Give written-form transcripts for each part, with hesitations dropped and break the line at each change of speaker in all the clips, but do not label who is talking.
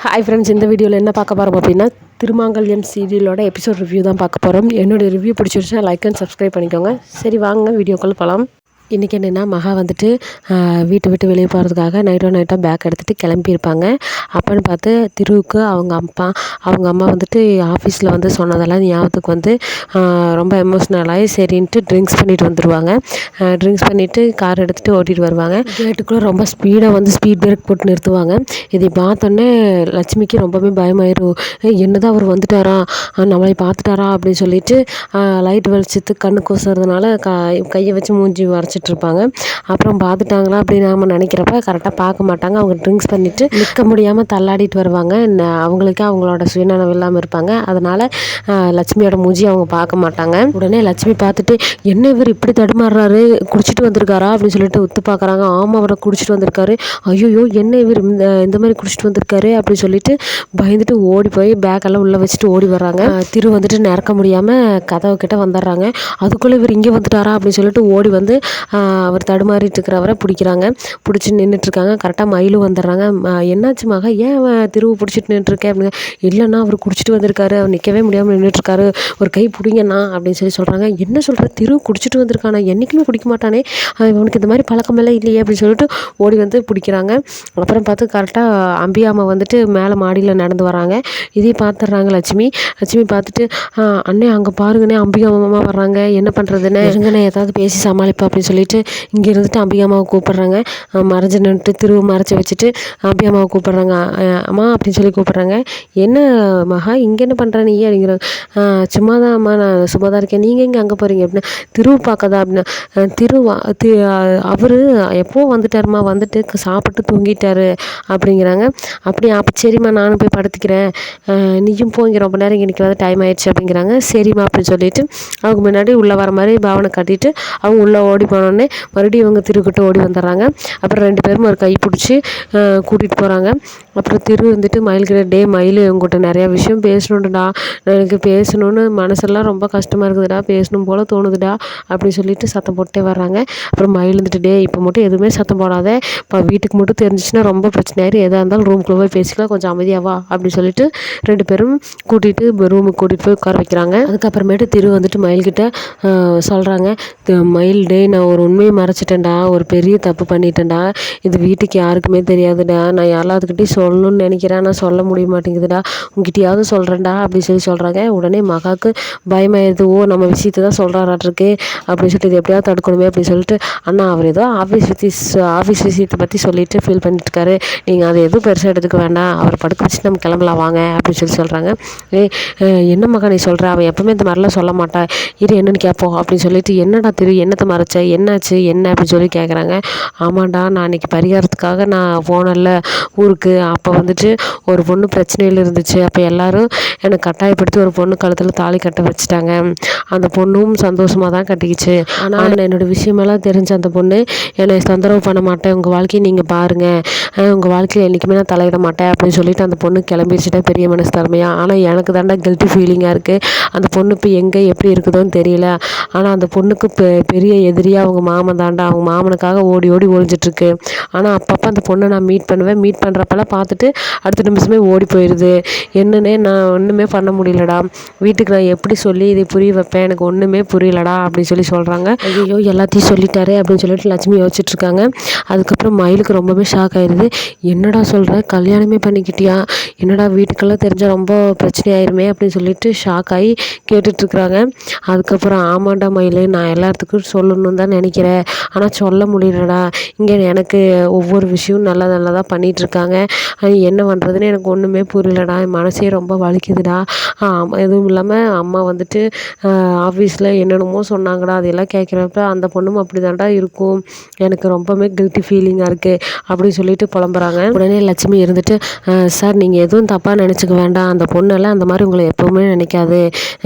Hi friends, இந்த வீடியோவில் என்ன பார்க்க போகிறோம் அப்படின்னா திருமாங்கல்யம் சீரியலோட எபிசோட் ரிவ்யூ தான் பார்க்க போகிறோம். என்னோடய ரிவ்யூ பிடிச்சிருச்சுன்னா லைக் அண்ட் சப்ஸ்கிரைப் பண்ணிக்கோங்க. சரி வாங்க வீடியோக்குள்ள போகலாம். இன்றைக்கி என்னென்னா மகா வந்துட்டு வீட்டை விட்டு வெளியே போகிறதுக்காக நைட்டாக பேக் எடுத்துகிட்டு கிளம்பியிருப்பாங்க. அப்போன்னு பார்த்து திருவுக்கு அவங்க அம்மா வந்துட்டு ஆஃபீஸில் வந்து சொன்னதெல்லாம் ஞாபகத்துக்கு வந்து ரொம்ப எமோஷ்னலாகி சரின்ட்டு ட்ரிங்க்ஸ் பண்ணிட்டு வந்துடுவாங்க. ட்ரிங்க்ஸ் பண்ணிவிட்டு கார் எடுத்துகிட்டு ஓட்டிகிட்டு வருவாங்க. கேட்டுக்குள்ளே ரொம்ப ஸ்பீடாக வந்து ஸ்பீட் பிரேக் போட்டு நிறுத்துவாங்க. இதை பார்த்தோன்னே லட்சுமிக்கு ரொம்பவே பயமாயிடும். என்னதான் அவர் வந்துட்டாரா, நம்மளை பார்த்துட்டாரா அப்படின்னு சொல்லிட்டு லைட் வெளிச்சத்துக்கு கண்ணு கூசுறதுனால கையை வச்சு மூஞ்சி வரைச்சிட்ருப்பாங்க. அப்புறம் பார்த்துட்டாங்களா அப்படின்னு நம்ம நினைக்கிறப்ப கரெக்டாக பார்க்க மாட்டாங்க. அவங்க ட்ரிங்க்ஸ் பண்ணிவிட்டு நிற்க முடியாமல் தள்ளாடிட்டு வருவாங்க. அவங்களுக்கு அவங்களோட சுயநலம் இல்லாமல் இருப்பாங்க. அதனால் லட்சுமியோட மூஞ்சி அவங்க பார்க்க மாட்டாங்க. உடனே லட்சுமி பார்த்துட்டு என்ன இவர் இப்படி தடுமாறுறாரு, குடிச்சிட்டு வந்திருக்காரா அப்படின்னு சொல்லிட்டு ஒத்து பார்க்குறாங்க. ஆமாம், அவரை குடிச்சிட்டு வந்திருக்காரு. ஐயோ என்ன இவர் இந்த மாதிரி குடிச்சிட்டு வந்திருக்காரு அப்படின்னு சொல்லிட்டு பயந்துட்டு ஓடி போய் பேக்கெல்லாம் உள்ளே வச்சுட்டு ஓடி வர்றாங்க. திரு வந்துட்டு நிறக்க முடியாமல் கதவு கிட்ட வந்துடுறாங்க. அதுக்குள்ளே இவர் இங்கே வந்துட்டாரா அப்படின்னு சொல்லிட்டு ஓடி வந்து அவர் தடுமாறிட்டு இருக்கிறவரை பிடிக்கிறாங்க. பிடிச்சி நின்றுட்டுருக்காங்க. கரெக்டாக மயிலும் வந்துடுறாங்க. என்னாச்சு மகா, ஏன் திருவு பிடிச்சிட்டு நின்றுருக்கேன் அப்படின்னு. இல்லைன்னா அவர் குடிச்சிட்டு வந்திருக்காரு, அவர் நிற்கவே முடியாமல் நின்றுட்டுருக்காரு, ஒரு கை பிடிங்கண்ணா அப்படின்னு சொல்கிறாங்க. என்ன சொல்கிற, திரு குடிச்சிட்டு வந்திருக்கானா, என்றைக்குமே குடிக்க மாட்டானே, அவனுக்கு இந்த மாதிரி பழக்கமெல்லாம் இல்லையே அப்படின்னு சொல்லிட்டு ஓடி வந்து பிடிக்கிறாங்க. அப்புறம் பார்த்து கரெக்டாக அம்பியாம்மா வந்துட்டு மேலே மாடியில் நடந்து வராங்க. இதையும் பார்த்துட்றாங்க லட்சுமி பார்த்துட்டு அண்ணே அங்கே பாருங்கண்ணே, அம்பிகாமா வர்றாங்க, என்ன பண்ணுறதுன்னு இருங்கண்ணே ஏதாவது பேசி சமாளிப்பா அப்படின்னு சொல்லிட்டு இங்கே இருந்துட்டு அம்பிகாமாவை கூப்பிட்றாங்க. மறைஞ்சு நின்றுட்டு திருவு மறைச்சி வச்சுட்டு அம்பிகாமாவை கூப்பிட்றாங்க. அம்மா அப்படின்னு சொல்லி கூப்பிட்றாங்க. என்ன மகா இங்கே என்ன பண்ணுற நீ அப்படிங்கிற. சும்மா தான் அம்மா, நான் சும்மா தான் இருக்கேன், நீங்கள் இங்கே அங்கே போகிறீங்க அப்படின்னா. திருவு பார்க்கதா அப்படின்னா. அவர் எப்போ வந்துட்டாருமா, வந்துட்டு சாப்பிட்டு தூங்கிட்டாரு அப்படிங்கிறாங்க. அப்படியா, அப்போ சரிம்மா நானும் போய் படுத்துக்கிறேன், நீயும் போங்க, ரொம்ப நேரம் இங்கே நிற்காத, டைம் ஆயிடுச்சு அப்படிங்கிறாங்க. சரிம்மா அப்படின்னு சொல்லிட்டு அவங்க முன்னாடி உள்ளே வர மாதிரி பாவனை கட்டிட்டு அவங்க உள்ளே ஓடி போனோடனே மறுபடியும் இவங்க திருக்கிட்ட ஓடி வந்துடுறாங்க. அப்புறம் 2 பேரும் ஒரு கை பிடிச்சி கூட்டிகிட்டு போகிறாங்க. அப்புறம் திரு வந்துட்டு மயில்கிட்ட, டே மயில், இவங்ககிட்ட நிறையா விஷயம் பேசணுண்டுடா, எனக்கு பேசணுன்னு மனசெல்லாம் ரொம்ப கஷ்டமாக இருக்குதுடா, பேசணும் போல் தோணுதுடா அப்படின்னு சொல்லிட்டு சத்தம் போட்டே வர்றாங்க. அப்புறம் மயில் வந்துட்டு, டே இப்போ மட்டும் எதுவுமே சத்தம் போடாத, இப்போ வீட்டுக்கு மட்டும் தெரிஞ்சிச்சுன்னா ரொம்ப பிரச்சனையாயிரும், எதாக இருந்தாலும் ரூமுக்குள்ளே போய் பேசிக்கலாம், கொஞ்சம் அமைதியாவா அப்படின்னு சொல்லிட்டு 2 பேரும் கூட்டிகிட்டு ரூமுக்கு கூட்டிகிட்டு போய் உட்கார வைக்கிறாங்க. அதுக்கப்புறமேட்டு திரு வந்துட்டு மயில்கிட்ட சொல்கிறாங்க. மயில், டே நான் ஒரு உண்மையை மறைச்சிட்டேன்டா, ஒரு பெரிய தப்பு பண்ணிட்டேன்டா, இது வீட்டுக்கு யாருக்குமே தெரியாதுடா, நான் எல்லாத்துக்கிட்டையும் சொல்லணும்னு நினைக்கிறேன், நான் சொல்ல முடிய மாட்டேங்குதுடா, உங்ககிட்டயாவது சொல்கிறேன்டா அப்படின்னு சொல்கிறாங்க. உடனே மகாவுக்கு பயமாயிருது. ஓ, நம்ம விஷயத்தை தான் சொல்கிறாராட்டிருக்கு அப்படின்னு சொல்லிட்டு இது எப்படியாவது தடுக்கணுமே அப்படின்னு சொல்லிட்டு, அண்ணா அவர் ஏதோ ஆஃபீஸ் விஷயத்தை பற்றி சொல்லிட்டு ஃபீல் பண்ணிட்டு இருக்காரு, நீங்கள் அதை எதுவும் பெருசாக எடுத்துக்க வேண்டாம், அவரை படுக்க வச்சு நம்ம கிளம்பலாம் வாங்க அப்படின்னு சொல்கிறாங்க. என்ன மகா நீ சொல்கிற, அவன் எப்பவுமே இந்த மாதிரிலாம் சொல்ல மாட்டான், இது என்னன்னு கேட்போம் அப்படின்னு சொல்லிட்டு, என்னடா திரு, என்னத்தை மறைச்ச, என்னாச்சு என்ன அப்படின்னு சொல்லி கேட்குறாங்க. ஆமாண்டா, நான் அன்றைக்கி பரிகாரத்துக்காக நான் போனேன்ல ஊருக்கு, அப்போ வந்துட்டு ஒரு பொண்ணு பிரச்சனையில் இருந்துச்சு, அப்போ எல்லோரும் என்னை கட்டாயப்படுத்தி ஒரு பொண்ணு கழுத்தில் தாலி கட்ட வச்சுட்டாங்க, அந்த பொண்ணும் சந்தோஷமாக தான் கட்டிக்கிச்சு, ஆனால் என்னோடய விஷயமெல்லாம் தெரிஞ்ச அந்த பொண்ணு என்னை தொந்தரவு பண்ண மாட்டேன், உங்கள் வாழ்க்கையை நீங்கள் பாருங்கள், உங்கள் வாழ்க்கையில் என்றைக்குமே நான் தலையிட மாட்டேன் அப்படின்னு சொல்லிட்டு அந்த பொண்ணு கிளம்பிடுச்சுட்டா, பெரிய மனசு திறமையாக. ஆனால் எனக்கு தாண்டா கில்ட்டி ஃபீலிங்காக இருக்குது, அந்த பொண்ணு இப்போ எங்கே எப்படி இருக்குதோன்னு தெரியல, ஆனால் அந்த பொண்ணுக்கு பெரிய எதிரியாக அவங்க மாமன் தாண்டா, அவங்க மாமனுக்காக ஓடி ஒழிஞ்சிட்ருக்கு, ஆனால் அப்பப்போ அந்த பொண்ணை நான் மீட் பண்ணுறப்பெல்லாம் பார்த்துட்டு அடுத்த நிமிஷமே ஓடி போயிடுது, என்னன்னே நான் ஒன்றுமே பண்ண முடியலடா, வீட்டுக்கு நான் எப்படி சொல்லி இதை புரிய வைப்பேன், எனக்கு ஒன்றுமே புரியலடா அப்படின்னு சொல்கிறாங்க. ஐயோ எல்லாத்தையும் சொல்லிட்டாரே அப்படின்னு சொல்லிட்டு லட்சுமி யோசிச்சுட்ருக்காங்க. அதுக்கப்புறம் மயிலுக்கு ரொம்பவே ஷாக் ஆயிடுது. என்னடா சொல்கிற, கல்யாணமே பண்ணிக்கிட்டியா, என்னடா வீட்டுக்கெல்லாம் தெரிஞ்சால் ரொம்ப பிரச்சனை ஆயிருமே அப்படின்னு சொல்லிட்டு ஷாக் ஆகி கேட்டுட்ருக்குறாங்க. அதுக்கப்புறம் ஆமாண்டா மயில், நான் எல்லாத்துக்கும் சொல்லணும்னு தான் நினைக்கிறேன், ஆனால் சொல்ல முடியலடா, இங்கே எனக்கு ஒவ்வொரு விஷயம் நல்லதாக பண்ணிகிட்ருக்காங்க, என்ன பண்ணுறதுன்னு எனக்கு ஒன்றுமே புரியலடா, என் மனசே ரொம்ப வலிக்குதுடா, எதுவும் இல்லாமல் அம்மா வந்துட்டு ஆஃபீஸில் என்னென்னமோ சொன்னாங்கடா, அதெல்லாம் கேட்குறப்ப அந்த பொண்ணும் அப்படி தாண்டா இருக்கும், எனக்கு ரொம்பவே கில்ட்டி ஃபீலிங்காக இருக்குது அப்படின்னு சொல்லிட்டு புலம்புறாங்க. உடனே லட்சுமி இருந்துட்டு, சார் நீங்கள் எதுவும் தப்பாக நினச்சிக்க வேண்டாம், அந்த பொண்ணெல்லாம் அந்த மாதிரி உங்களை எப்போவுமே நினைக்காது,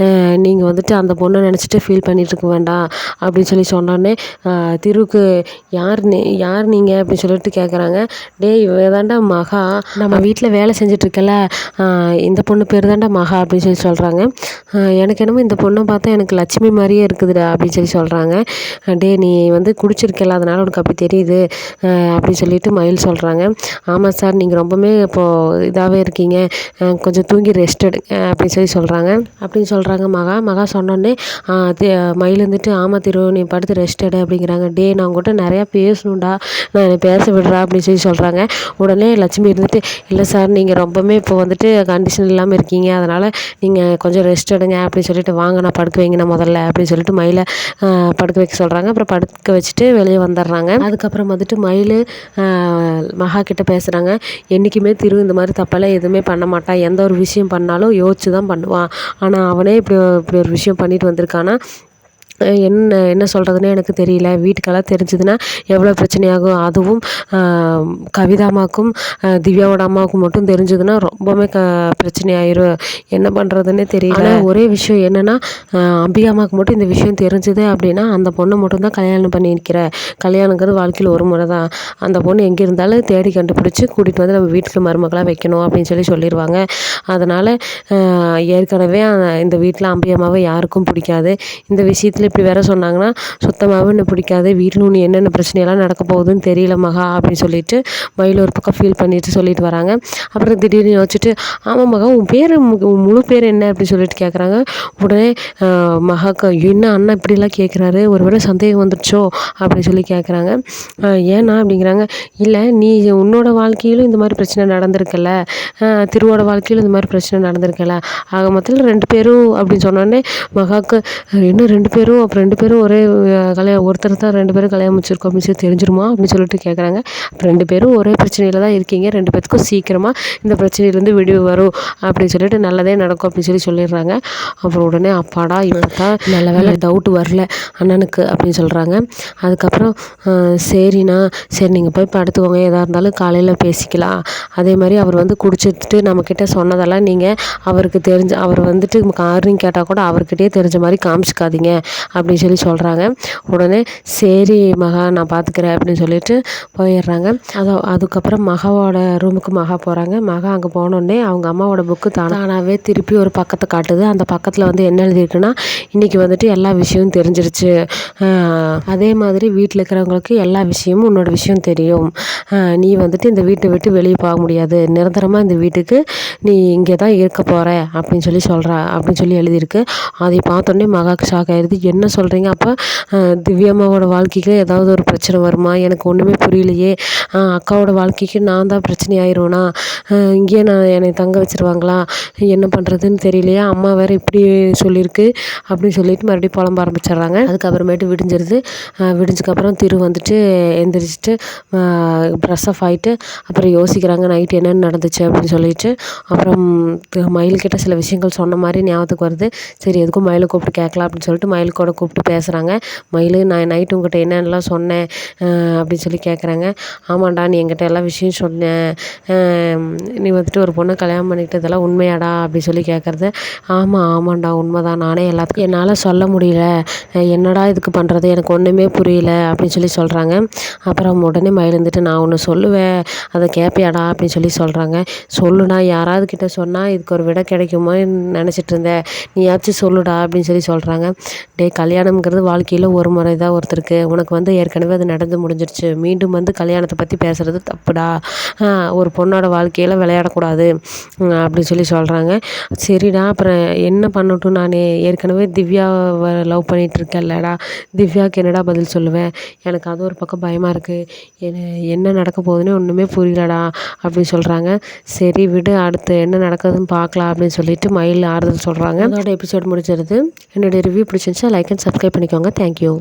நீங்கள் வந்துட்டு அந்த பொண்ணை நினச்சிட்டு ஃபீல் பண்ணிட்டு இருக்க வேண்டாம் அப்படின்னு சொன்னோடனே திருவுக்கு யார் நீங்கள் அப்படின்னு சொல்லிட்டு கேட்குறாங்க. டேய் இவதாண்டா மகா, நம்ம வீட்டில் வேலை செஞ்சிட்ருக்கல இந்த பொண்ணு பேர் தான்டா மகா அப்படின்னு சொல்லி சொல்கிறாங்க. எனக்கு என்னமோ இந்த பொண்ணை பார்த்தா எனக்கு லட்சுமி மாதிரியே இருக்குதுடா அப்படின்னு சொல்லி சொல்கிறாங்க. டே நீ வந்து குடிச்சிருக்கல அதனால் உனக்கு அப்படி தெரியுது அப்படின்னு சொல்லிட்டு மயில் சொல்கிறாங்க. ஆமாம் சார் நீங்கள் ரொம்பவுமே இப்போது இதாகவே இருக்கீங்க, கொஞ்சம் தூங்கி ரெஸ்ட் எடுங்க அப்படின்னு சொல்லி சொல்கிறாங்க. அப்படின்னு சொல்கிறாங்க மகா சொன்னோடனே மயில் வந்துட்டு ஆமாம் திரு நீ படுத்து ரெஸ்ட் எடு அப்படிங்கிறாங்க. டே நான் உங்கள்கிட்ட நிறையா பேசணும்டா, நான் என்னை பேச விடுறா அப்படின்னு சொல்லி சொல்கிறாங்க. உடனே லட்சுமி இருந்துட்டு இல்லை சார் நீங்கள் ரொம்பவுமே இப்போ வந்துட்டு கண்டிஷன் இல்லாமல் இருக்கீங்க, அதனால் நீங்கள் கொஞ்சம் ரெஸ்ட் எடுங்க அப்படின்னு சொல்லிட்டு வாங்க நான் படுக்க வைங்கண்ணா முதல்ல அப்படின்னு சொல்லிட்டு மயிலை படுக்க வைக்க சொல்கிறாங்க. அப்புறம் படுக்க வச்சுட்டு வெளியே வந்துடுறாங்க. அதுக்கப்புறம் வந்துட்டு மயில் மகா கிட்ட பேசுகிறாங்க. என்றைக்குமே திரு இந்த மாதிரி தப்பெல்லாம் எதுவுமே பண்ண மாட்டான், எந்த ஒரு விஷயம் பண்ணாலும் யோசிச்சு தான் பண்ணுவான். ஆனால் அவனே இப்படி ஒரு விஷயம் பண்ணிட்டு வந்திருக்கானா, என்ன சொல்கிறதுனே எனக்கு தெரியல. வீட்டுக்கெல்லாம் தெரிஞ்சதுன்னா எவ்வளோ பிரச்சனையாகும். அதுவும் கவிதாம்மாவுக்கும் திவ்யாவோட அம்மாவுக்கும் மட்டும் தெரிஞ்சதுன்னா ரொம்பவுமே பிரச்சனையாயிரும். என்ன பண்ணுறதுன்னே தெரியல. ஒரே விஷயம் என்னென்னா அம்பிகா அம்மாவுக்கு மட்டும் இந்த விஷயம் தெரிஞ்சுது அப்படின்னா அந்த பொண்ணை மட்டும்தான் கல்யாணம் பண்ணியிருக்கிற. கல்யாணங்கிறது வாழ்க்கையில் ஒரு முறை தான். அந்த பொண்ணு எங்கே இருந்தாலும் தேடி கண்டுபிடிச்சி கூட்டிகிட்டு வந்து நம்ம வீட்டுக்கு மருமகளாக வைக்கணும் அப்படின்னு சொல்லிடுவாங்க. அதனால் ஏற்கனவே இந்த வீட்டில் அம்பிகா அம்மாவை யாருக்கும் பிடிக்காது. இந்த விஷயத்தில் இப்படி வேற சொன்னாங்கன்னா சுத்தமாகவே எனக்கு பிடிக்காது. வீட்டில் இன்னும் என்னென்ன பிரச்சனையெல்லாம் நடக்க போகுதுன்னு தெரியல மகா அப்படின்னு சொல்லிட்டு மயில் ஒரு பக்கம் ஃபீல் பண்ணிட்டு சொல்லிட்டு வராங்க. அப்புறம் திடீர்னு யோசிச்சுட்டு ஆமாம் மகா உன் பேர் உன் முழு பேர் என்ன அப்படின்னு சொல்லிட்டு கேட்குறாங்க. உடனே மகாக்கு என்ன அண்ணா இப்படிலாம் கேட்குறாரு, ஒரு வேளை சந்தேகம் வந்துடுச்சோ அப்படின்னு சொல்லி கேட்குறாங்க. ஏன்னா அப்படிங்கிறாங்க. இல்லை நீ உன்னோட வாழ்க்கையிலும் இந்த மாதிரி பிரச்சனை நடந்திருக்கல, திருவோட வாழ்க்கையிலும் இந்த மாதிரி பிரச்சனை நடந்திருக்கல, ஆக மொத்தத்தில் 2 பேரும் அப்படின்னு சொன்னோடனே மகாவுக்கு இன்னும் 2 பேரும் அப்போ 2 பேரும் ஒரே ஒருத்தர் தான் 2 பேரும் கல்யாணம் முடிச்சிருக்கோம் அப்படின்னு சொல்லி தெரிஞ்சிருமா அப்படின்னு சொல்லிட்டு கேட்குறாங்க. அப்போ 2 பேரும் ஒரே பிரச்சனையில் தான் இருக்கீங்க, 2 பேத்துக்கும் சீக்கிரமாக இந்த பிரச்சனையிலேருந்து விடிவு வரும் அப்படின்னு சொல்லிட்டு நல்லதே நடக்கும் அப்படின்னு சொல்லிடுறாங்க. அப்புறம் உடனே அப்பாடா இப்போ நல்ல வேலை டவுட் வரல அண்ணனுக்கு அப்படின்னு சொல்கிறாங்க. அதுக்கப்புறம் சரிண்ணா சரி நீங்கள் போய் படுத்துக்கோங்க, எதாக இருந்தாலும் காலையில் பேசிக்கலாம். அதே மாதிரி அவர் வந்து குடிச்சிட்டு நம்மக்கிட்ட சொன்னதெல்லாம் நீங்கள் அவருக்கு அவர் வந்துட்டு காரணம் கேட்டால் கூட அவர்கிட்டயே தெரிஞ்ச மாதிரி காமிச்சிக்காதீங்க அப்படின்னு சொல்கிறாங்க. உடனே சரி மகா நான் பார்த்துக்கிறேன் அப்படின்னு சொல்லிட்டு போயிடுறாங்க. அதுக்கப்புறம் மகாவோட ரூமுக்கு மகா போகிறாங்க. மகா அங்கே போனோடனே அவங்க அம்மாவோட புக்கு தானாகவே திருப்பி ஒரு பக்கத்தை காட்டுது. அந்த பக்கத்தில் வந்து என்ன எழுதியிருக்குன்னா இன்றைக்கி வந்துட்டு எல்லா விஷயமும் தெரிஞ்சிருச்சு, அதே மாதிரி வீட்டில் இருக்கிறவங்களுக்கு எல்லா விஷயமும் உன்னோட விஷயம் தெரியும், நீ வந்துட்டு இந்த வீட்டை விட்டு வெளியே போக முடியாது, நிரந்தரமாக இந்த வீட்டுக்கு நீ இங்கே தான் இருக்க போகிற அப்படின்னு சொல்லி எழுதியிருக்கு. அதை பார்த்தோன்னே மகாக்கு ஷாக் ஆயிடுது. என்ன சொல்கிறீங்க, அப்போ திவ்யாம்மாவோட வாழ்க்கைக்கு ஏதாவது ஒரு பிரச்சனை வருமா, எனக்கு ஒன்றுமே புரியலையே, அக்காவோட வாழ்க்கைக்கு நான் தான் பிரச்சனை ஆயிடுவேனா, இங்கேயே என்னை தங்க வச்சுருவாங்களா, என்ன பண்ணுறதுன்னு தெரியலையா, அம்மா வேறு இப்படி சொல்லியிருக்கு அப்படின்னு சொல்லிட்டு மறுபடியும் புலம்ப ஆரம்பிச்சிடுறாங்க. அதுக்கப்புறமேட்டு விடிஞ்சதுக்கப்புறம் திரு வந்துட்டு எந்திரிச்சிட்டு ப்ரெஷ் ஆஃப் ஆகிட்டு அப்புறம் யோசிக்கிறாங்க நைட்டு என்னென்னு நடந்துச்சு அப்படின்னு சொல்லிட்டு. அப்புறம் மயில்கிட்ட சில விஷயங்கள் சொன்ன மாதிரி ஞாபகத்துக்கு வருது. சரி எதுக்கும் மயிலை கூப்பிட்டு கேட்கலாம் அப்படின்னு சொல்லிட்டு மயிலுக்கூட கூப்பிட்டு பேசுகிறாங்க. மயில் நான் நைட்டு உங்கள்கிட்ட என்னென்னலாம் சொன்னேன் அப்படின்னு சொல்லி கேட்குறாங்க. ஆமாண்டா நீ என்கிட்ட எல்லா விஷயம் சொன்னேன், நீ வந்துட்டு ஒரு பொண்ணை கல்யாணம் பண்ணிக்கிட்டதெல்லாம் உண்மையாடா அப்படின்னு சொல்லி கேட்குறது. ஆமாண்டா உண்மைதான், நானே எல்லாத்துக்கும் என்னால் சொல்ல முடியல, என்னடா இதுக்கு பண்ணுறது எனக்கு ஒன்றுமே புரியல அப்படின்னு சொல்லி சொல்கிறாங்க. அப்புறம் உடனே மயில் இருந்துட்டு நான் ஒன்று சொல்லுவேன் அதை கேட்பியாடா அப்படின்னு சொல்கிறாங்க. சொல்லுடா, யாராவது கிட்ட சொன்னால் இதுக்கு ஒரு விடை கிடைக்குமோ நினச்சிட்டு இருந்தேன், நீயாச்சும் சொல்லுடா அப்படின்னு சொல்கிறாங்க. டே கல்யாணம்ங்கிறது வாழ்க்கையில் ஒரு முறை தான் ஒருத்தருக்கு, உனக்கு வந்து ஏற்கனவே அது நடந்து முடிஞ்சிருச்சு, மீண்டும் வந்து கல்யாணத்தை பற்றி பேசுகிறது தப்புடா, ஒரு பொண்ணோட வாழ்க்கையில் விளையாடக்கூடாது அப்படின்னு சொல்கிறாங்க. சரிடா அப்புறம் என்ன பண்ணட்டும், நான் ஏற்கனவே திவ்யாவை லவ் பண்ணிகிட்டு இருக்கேன்லடா, திவ்யாவுக்கு என்னடா பதில் சொல்லுவேன், எனக்கு அது ஒரு பக்கம் பயமாக இருக்குது, என்ன நடக்க போகுதுன்னு ஒன்றுமே புரியலடா அப்படின்னு சொல்கிறாங்க. சரி விடு, அடுத்து என்ன நடக்குதுன்னு பார்க்கலாம் அப்படின்னு சொல்லிட்டு மயில் ஆறுதல் சொல்கிறாங்க. அதோட எபிசோட் முடிச்சிருது. என்னுடைய ரிவ்யூ பிடிச்சிருந்துச்சா லைக் அண்ட் சப்ஸ்கிரைப் பண்ணிக்கோங்க. தேங்க்யூ.